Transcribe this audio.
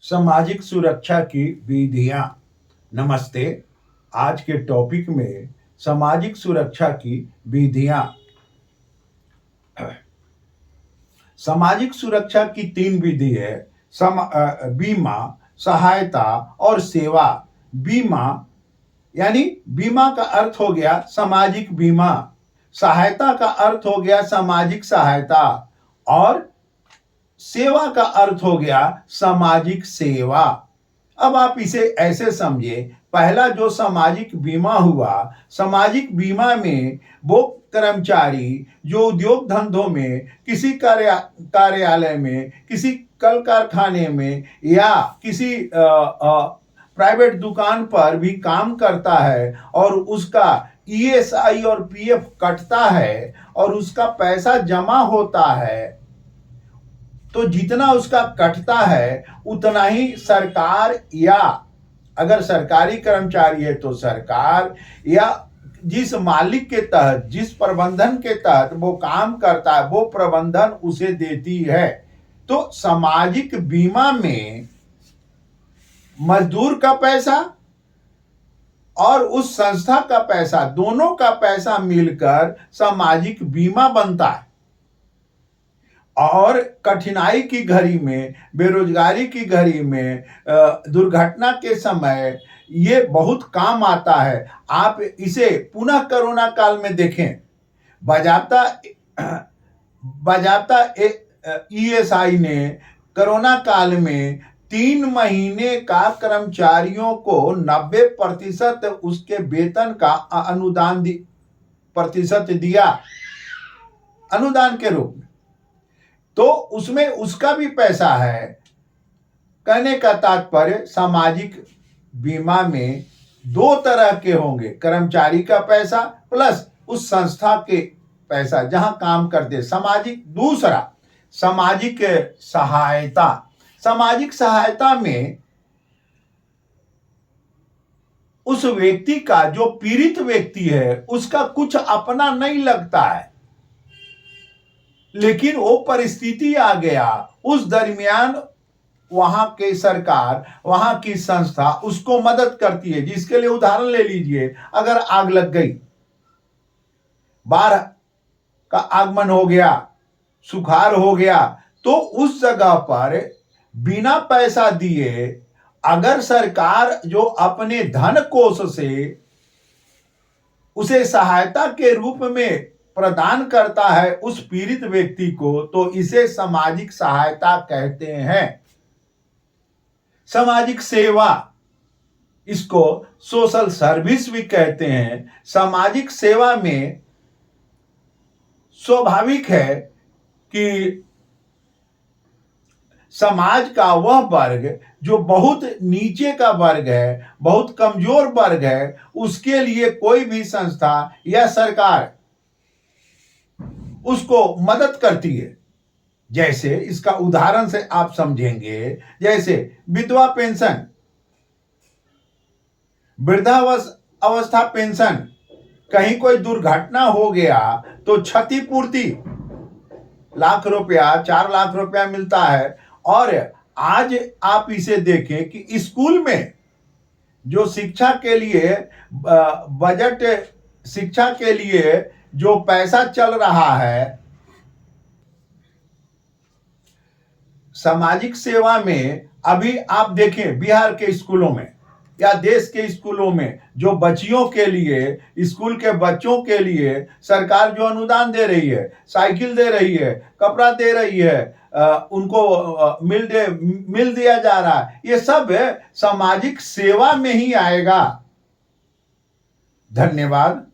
सामाजिक सुरक्षा की विधियां। नमस्ते। आज के टॉपिक में सामाजिक सुरक्षा की विधियां। सामाजिक सुरक्षा की तीन विधि है। बीमा, सहायता और सेवा। बीमा यानी बीमा का अर्थ हो गया सामाजिक बीमा, सहायता का अर्थ हो गया सामाजिक सहायता और सेवा का अर्थ हो गया सामाजिक सेवा। अब आप इसे ऐसे समझे, पहला जो सामाजिक बीमा हुआ, सामाजिक बीमा में वो कर्मचारी जो उद्योग धंधों में, किसी कार्यालय में, किसी कल कारखाने में या किसी प्राइवेट दुकान पर भी काम करता है और उसका ईएसआई और पीएफ कटता है और उसका पैसा जमा होता है, तो जितना उसका कटता है उतना ही सरकार, या अगर सरकारी कर्मचारी है तो सरकार, या जिस मालिक के तहत, जिस प्रबंधन के तहत वो काम करता है वो प्रबंधन उसे देती है। तो सामाजिक बीमा में मजदूर का पैसा और उस संस्था का पैसा, दोनों का पैसा मिलकर सामाजिक बीमा बनता है। और कठिनाई की घड़ी में, बेरोजगारी की घड़ी में, दुर्घटना के समय ये बहुत काम आता है। आप इसे पुनः कोरोना काल में देखें, बजाता ईएसआई ने कोरोना काल में 3 महीने का कर्मचारियों को 90% उसके वेतन का अनुदान प्रतिशत दिया, अनुदान के रूप में। तो उसमें उसका भी पैसा है। कहने का तात्पर्य, सामाजिक बीमा में 2 तरह के होंगे, कर्मचारी का पैसा प्लस उस संस्था के पैसा जहां काम करते सामाजिक। दूसरा, सामाजिक सहायता। सामाजिक सहायता में उस व्यक्ति का, जो पीड़ित व्यक्ति है, उसका कुछ अपना नहीं लगता है, लेकिन वो परिस्थिति आ गया, उस दरमियान वहां के सरकार, वहां की संस्था उसको मदद करती है। जिसके लिए उदाहरण ले लीजिए, अगर आग लग गई, बाढ़ का आगमन हो गया, सुखाड़ हो गया, तो उस जगह पर बिना पैसा दिए अगर सरकार जो अपने धन कोष से उसे सहायता के रूप में प्रदान करता है उस पीड़ित व्यक्ति को, तो इसे सामाजिक सहायता कहते हैं। सामाजिक सेवा, इसको सोशल सर्विस भी कहते हैं। सामाजिक सेवा में स्वाभाविक है कि समाज का वह वर्ग जो बहुत नीचे का वर्ग है, बहुत कमजोर वर्ग है, उसके लिए कोई भी संस्था या सरकार उसको मदद करती है। जैसे इसका उदाहरण से आप समझेंगे, जैसे विधवा पेंशन, वृद्धावस्था पेंशन, कहीं कोई दुर्घटना हो गया तो क्षतिपूर्ति लाख रुपया, 4 लाख रुपया मिलता है। और आज आप इसे देखें कि स्कूल में जो शिक्षा के लिए बजट, शिक्षा के लिए जो पैसा चल रहा है, सामाजिक सेवा में अभी आप देखें बिहार के स्कूलों में या देश के स्कूलों में जो बच्चियों के लिए, स्कूल के बच्चों के लिए सरकार जो अनुदान दे रही है, साइकिल दे रही है, कपड़ा दे रही है, उनको मिल दिया जा रहा है, ये सब सामाजिक सेवा में ही आएगा। धन्यवाद।